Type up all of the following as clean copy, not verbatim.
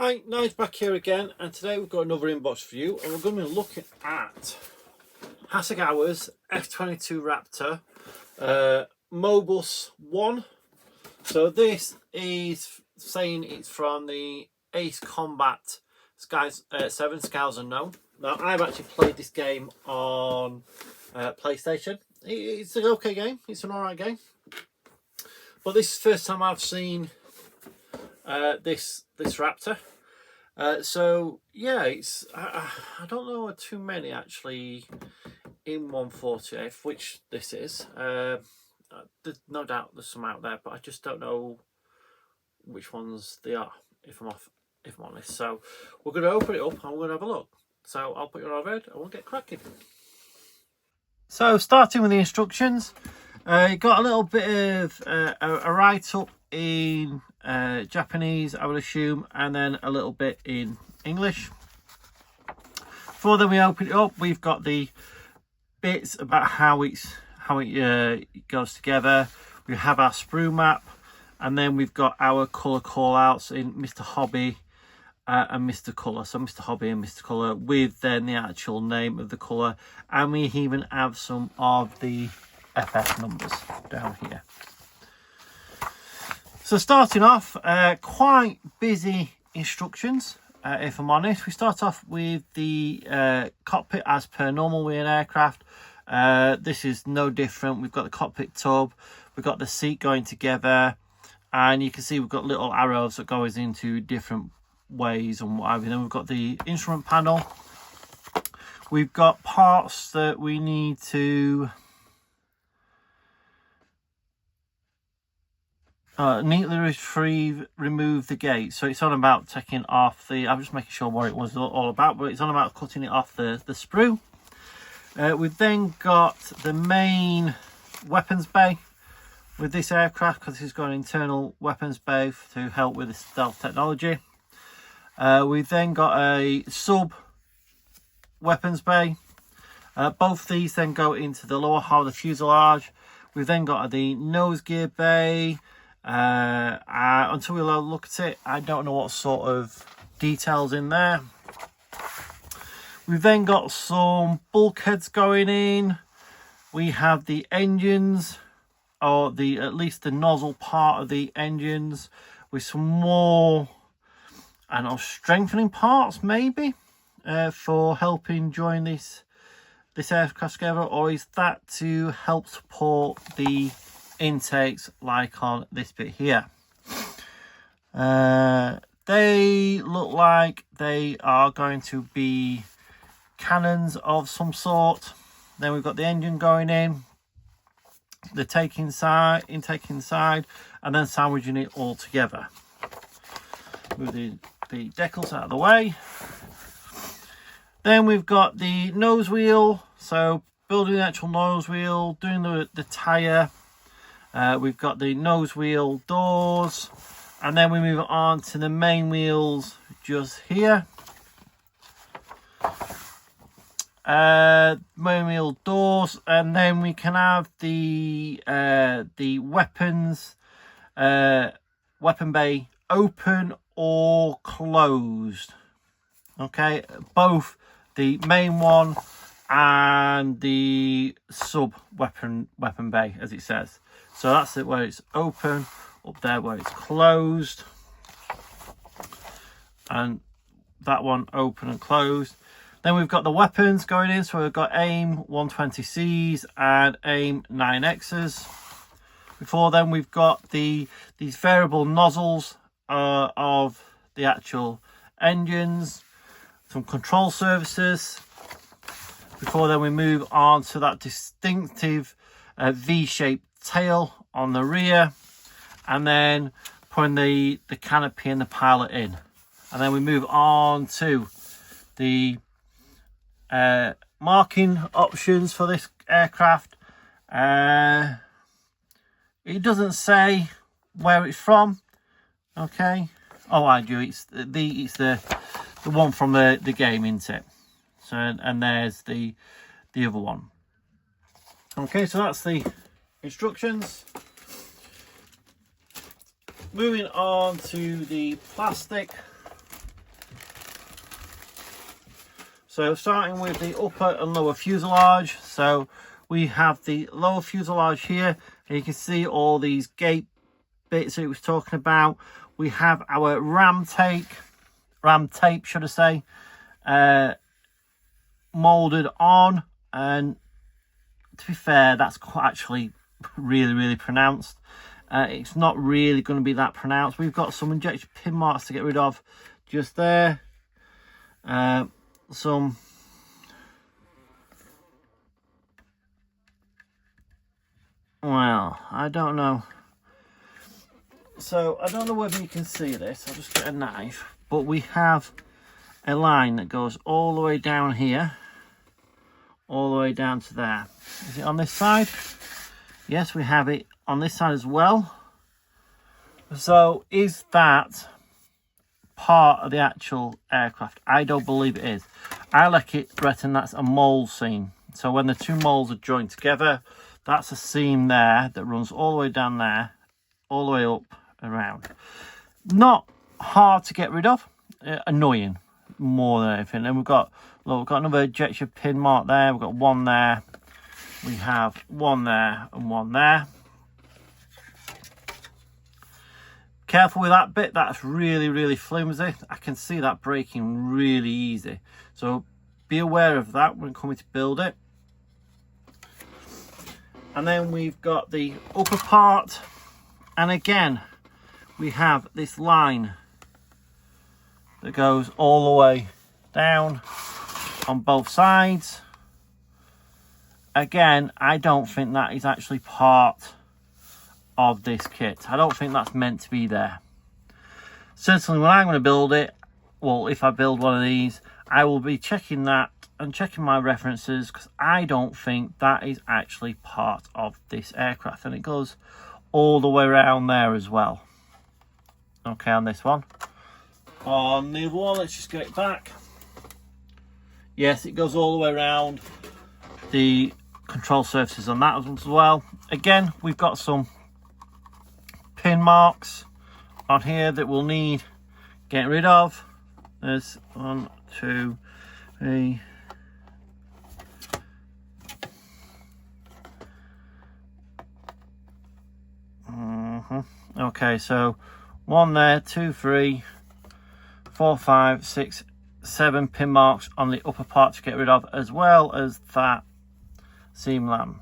Hi, Nige back here again, and today we've got another inbox for you, and we're going to be looking at Hasegawa's F-22 Raptor Mobius 1. So this is saying it's from the Ace Combat 7 Scales Unknown. Now, I've actually played this game on PlayStation. It's an okay game, it's an alright game. But this is the first time I've seen this Raptor. So yeah, it's I don't know too many actually in 140th, which this is. There's no doubt there's some out there, but I just don't know which ones they are, if I'm honest. So we're going to open it up and we're going to have a look. So I'll put you on overhead and we'll get cracking. So starting with the instructions, you got a little bit of a write-up in Japanese, I would assume, and then a little bit in English. Before then we open it up, we've got the bits about how it goes together. We have our sprue map, and then we've got our colour call-outs in Mr. Hobby and Mr. Colour. So Mr. Hobby and Mr. Colour with then the actual name of the colour, and we even have some of the FF numbers down here. So starting off, quite busy instructions, if I'm honest. We start off with the cockpit as per normal with an aircraft. This is no different. We've got the cockpit tub, we've got the seat going together, and you can see we've got little arrows that goes into different ways and what have you. Then we've got the instrument panel. We've got parts that we need to neatly remove the gate. So it's on about taking off the, I'm just making sure what it was all about, but it's on about cutting it off the sprue. We've then got the main weapons bay with this aircraft, because this has got an internal weapons bay to help with the stealth technology. We've then got a sub weapons bay. Both these then go into the lower half of the fuselage. We've then got the nose gear bay. Until we look at it, I don't know what sort of details in there. We've then got some bulkheads going in. We have the engines, or at least the nozzle part of the engines, with some more, I don't know, strengthening parts maybe for helping join this aircraft together, or is that to help support the intakes like on this bit here? They look like they are going to be cannons of some sort. Then we've got the engine going in, the intake inside, and then sandwiching it all together. Move the decals out of the way. Then we've got the nose wheel, so building the actual nose wheel, doing the tyre. We've got the nose wheel doors, and then we move on to the main wheels just here. Main wheel doors, and then we can have the weapons weapon bay open or closed. Okay, both the main one and the sub weapon bay, as it says. So that's it where it's open, up there where it's closed, and that one open and closed. Then we've got the weapons going in, so we've got AIM 120Cs and AIM 9Xs. Before then we've got these variable nozzles of the actual engines, some control surfaces. Before then we move on to that distinctive V-shaped tail on the rear, and then putting the canopy and the pilot in. And then we move on to the marking options for this aircraft. It doesn't say where it's from. Okay. Oh, I do. It's the one from the game, isn't it? So, and there's the other one. Okay, so that's the instructions. Moving on to the plastic. So starting with the upper and lower fuselage. So we have the lower fuselage here, and you can see all these gate bits that it was talking about. We have our ram tape should I say, molded on, and to be fair, that's actually really pronounced. It's not really going to be that pronounced. We've got some injection pin marks to get rid of just there. Some well, I don't know. So I don't know whether you can see this. I'll just get a knife. But we have a line that goes all the way down here, all the way down to there. Is it on this side? Yes, we have it on this side as well. So is that part of the actual aircraft? I don't believe it is. I reckon that's a mold seam. So when the two molds are joined together, that's a seam there that runs all the way down there, all the way up around. Not hard to get rid of, annoying more than anything. And we've got another ejection pin mark there. We've got one there. We have one there and one there. Careful with that bit, that's really flimsy. I can see that breaking really easy. So be aware of that when coming to build it. And then we've got the upper part. And again, we have this line that goes all the way down on both sides. Again, I don't think that is actually part of this kit. I don't think that's meant to be there. Certainly when I'm going to build it, well, if I build one of these, I will be checking that and checking my references, because I don't think that is actually part of this aircraft. And it goes all the way around there as well. Okay, on this one. On the other one, let's just get it back. Yes, it goes all the way around the control surfaces on that as well. Again, we've got some pin marks on here that we'll need getting rid of. There's 1, 2, 3. Okay, so 1 there, 2, 3, 4, 5, 6, 7 pin marks on the upper part to get rid of, as well as that seam lamb.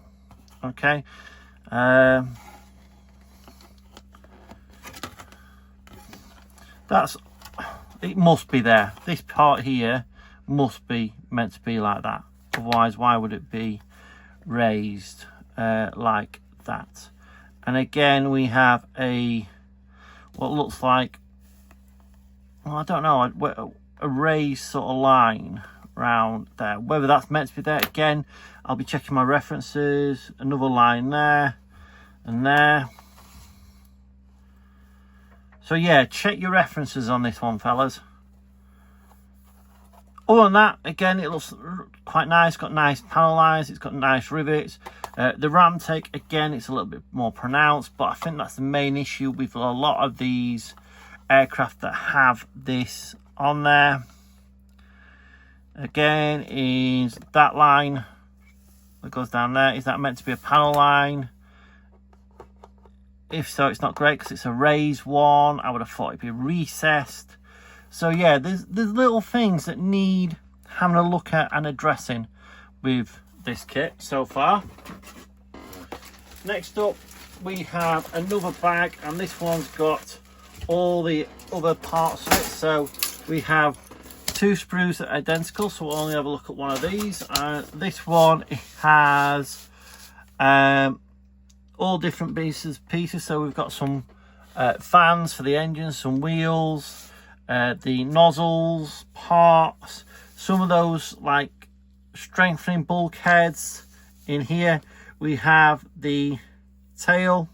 Okay, it must be there. This part here must be meant to be like that. Otherwise, why would it be raised like that? And again, we have what looks like, well, I don't know, a raised sort of line around there. Whether that's meant to be there, again, I'll be checking my references. Another line there and there. So yeah, check your references on this one, fellas. Other than that, again, it looks quite nice. Got nice panel lines. It's got nice rivets. The ram take, again, it's a little bit more pronounced, but I think that's the main issue with a lot of these aircraft that have this on there. Again, is that line that goes down there, is that meant to be a panel line? If so, it's not great because it's a raised one. I would have thought it'd be recessed. So yeah, there's little things that need having a look at and addressing with this kit so far. Next up, we have another bag, and this one's got all the other parts of it. So we have 2 sprues that are identical, so we'll only have a look at one of these. This one has all different pieces. So we've got some fans for the engine, some wheels, the nozzles, parts, some of those like strengthening bulkheads in here. We have the tail.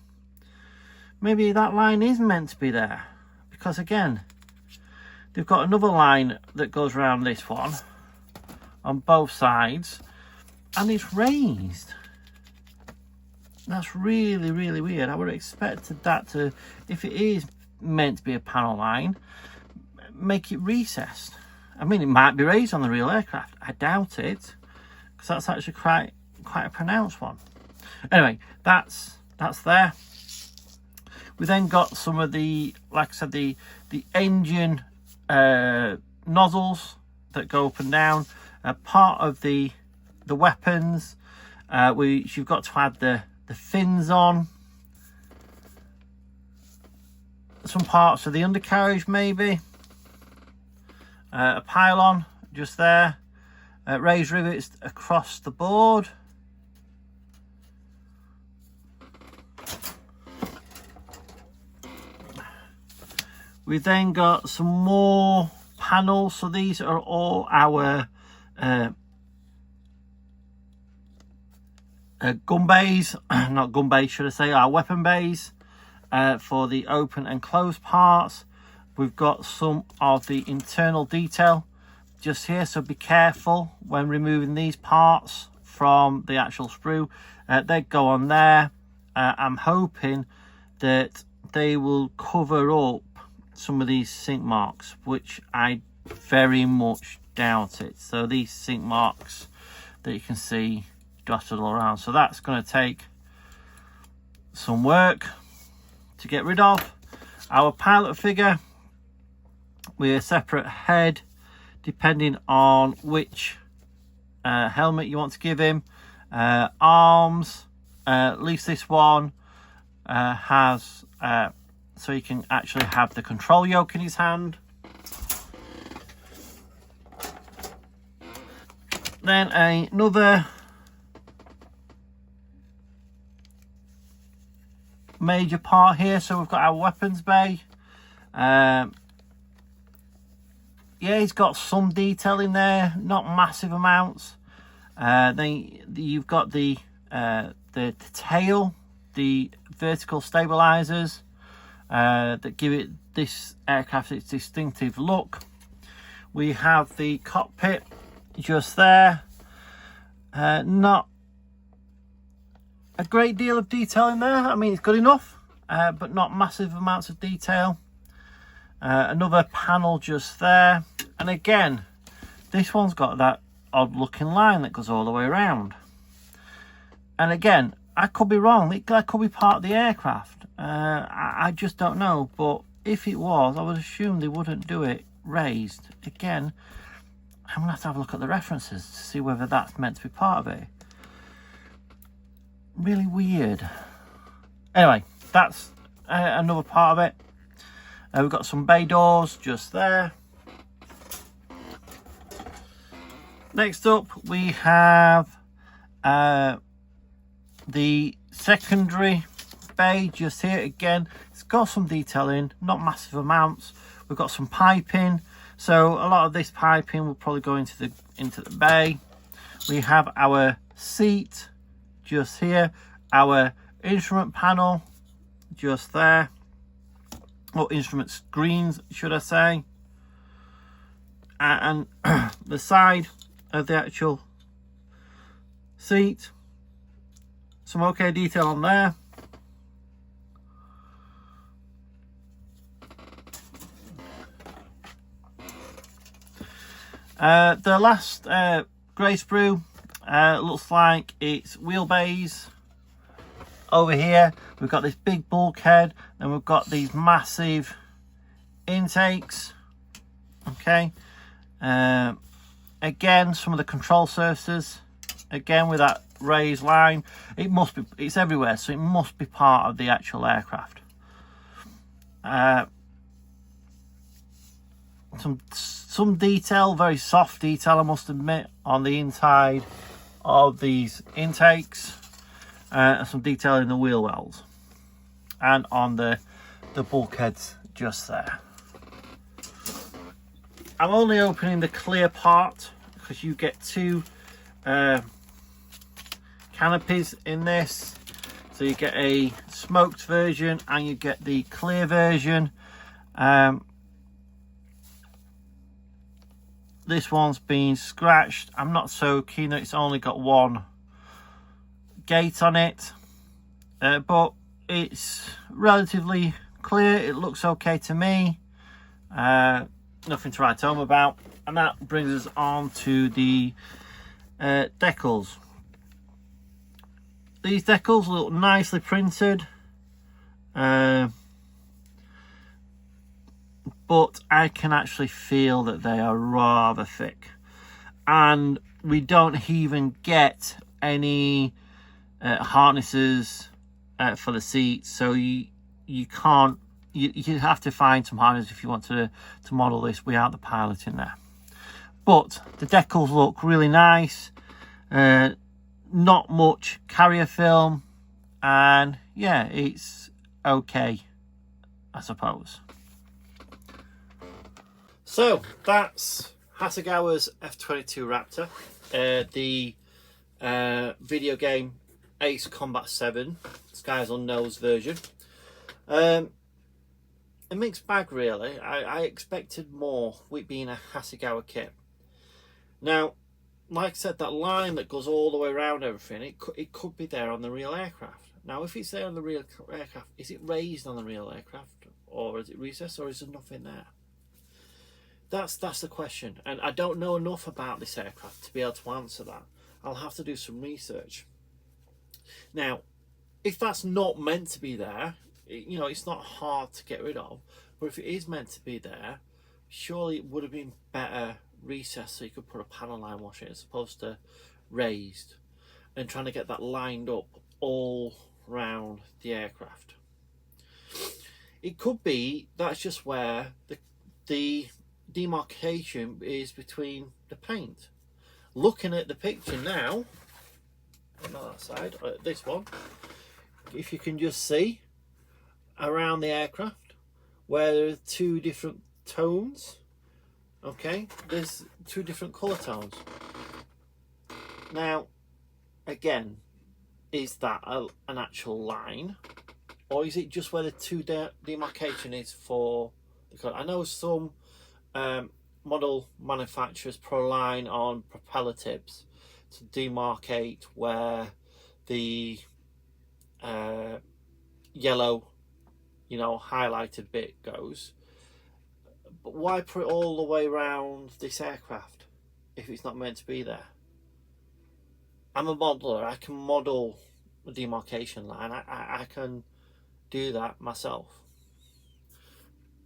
Maybe that line is meant to be there, because again, they've got another line that goes around this one on both sides, and it's raised. That's really weird. I would have expected that to, if it is meant to be a panel line, make it recessed. I mean, it might be raised on the real aircraft. I doubt it, because that's actually quite a pronounced one. Anyway, that's there. We then got some of the, like I said, the engine nozzles that go up and down. Part of the weapons, you've got to add the fins on. Some parts of the undercarriage, maybe. A pylon just there. Raised rivets across the board. We then got some more panels. So these are all our gun bays, not gun bays should I say, our weapon bays for the open and closed parts. We've got some of the internal detail just here, so be careful when removing these parts from the actual sprue. They go on there. I'm hoping that they will cover up some of these sink marks, which I very much doubt it. So these sink marks that you can see dotted all around, so that's going to take some work to get rid of. Our pilot figure with a separate head depending on which helmet you want to give him. Arms, at least this one has so you can actually have the control yoke in his hand. Then another major part here, so we've got our weapons bay. Yeah, he's got some detail in there, not massive amounts. Then you've got the tail, the vertical stabilizers that give it this aircraft its distinctive look. We have the cockpit just there. Not a great deal of detail in there. I mean, it's good enough, but not massive amounts of detail. Another panel just there, and again, this one's got that odd looking line that goes all the way around. And again, I could be wrong, that could be part of the aircraft. I just don't know, but if it was, I would assume they wouldn't do it raised. Again, I'm gonna have to have a look at the references to see whether that's meant to be part of it. Really weird. Anyway, that's another part of it. We've got some bay doors just there. Next up, we have the secondary bay just here. Again, it's got some detail in, not massive amounts. We've got some piping, so a lot of this piping will probably go into the bay. We have our seat just here, our instrument panel just there, or instrument screens should I say, and the side of the actual seat, some okay detail on there. The last grey sprue looks like it's wheelbase. Over here we've got this big bulkhead, and we've got these massive intakes. Okay, again, some of the control surfaces, again with that raised line. It must be, it's everywhere, so it must be part of the actual aircraft. Some detail, very soft detail I must admit, on the inside of these intakes, and some detail in the wheel wells and on the bulkheads just there. I'm only opening the clear part because you get two canopies in this, so you get a smoked version and you get the clear version. This one's been scratched. I'm not so keen that it's only got one gate on it, but it's relatively clear. It looks okay to me. Nothing to write home about. And that brings us on to the decals. These decals look nicely printed, but I can actually feel that they are rather thick, and we don't even get any harnesses for the seats, so you can't, you have to find some harnesses if you want to model this without the pilot in there. But the decals look really nice, not much carrier film, and yeah, it's okay, I suppose. So that's Hasegawa's F-22 Raptor, the video game Ace Combat 7 Skies Unknown's version. A mixed bag really. I expected more with being a Hasegawa kit. Now, like I said, that line that goes all the way around everything, it could be there on the real aircraft. Now, if it's there on the real aircraft, is it raised on the real aircraft, or is it recessed, or is there nothing there? That's the question, and I don't know enough about this aircraft to be able to answer that. I'll have to do some research. Now, if that's not meant to be there, you know, it's not hard to get rid of, but if it is meant to be there, surely it would have been better recessed so you could put a panel line washer as opposed to raised, and trying to get that lined up all round the aircraft. It could be that's just where the demarcation is between the paint. Looking at the picture now, not that side, this one, if you can just see around the aircraft where there are two different tones. Okay, there's two different colour tones. Now, again, is that an actual line, or is it just where the two demarcation is for the colour? I know some model manufacturers put a line on propeller tips to demarcate where the yellow, you know, highlighted bit goes. But why put it all the way around this aircraft if it's not meant to be there? I'm a modeler. I can model a demarcation line. I can do that myself.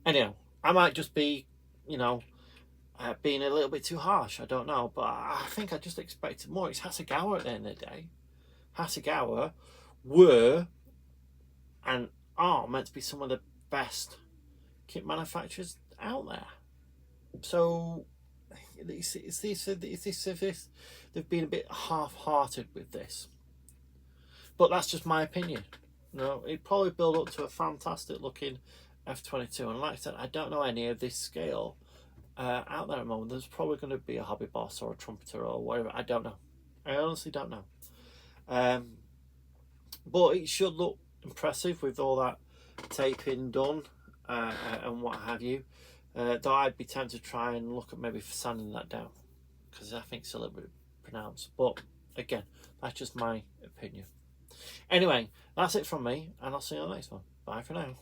Anyhow, I might just be, you know, being a little bit too harsh. I don't know. But I think I just expected more. It's Hasegawa at the end of the day. Hasegawa were and are meant to be some of the best kit manufacturers out there. So they've been a bit half-hearted with this, but that's just my opinion. You know, it probably build up to a fantastic looking F-22, and like I said, I don't know any of this scale out there at the moment. There's probably going to be a hobby boss or a trumpeter or whatever. I don't know. I honestly don't know. But it should look impressive with all that taping done and what have you. Though I'd be tempted to try and look at maybe sanding that down, because I think it's a little bit pronounced. But again, that's just my opinion. Anyway, that's it from me, and I'll see you on the next one. Bye for now.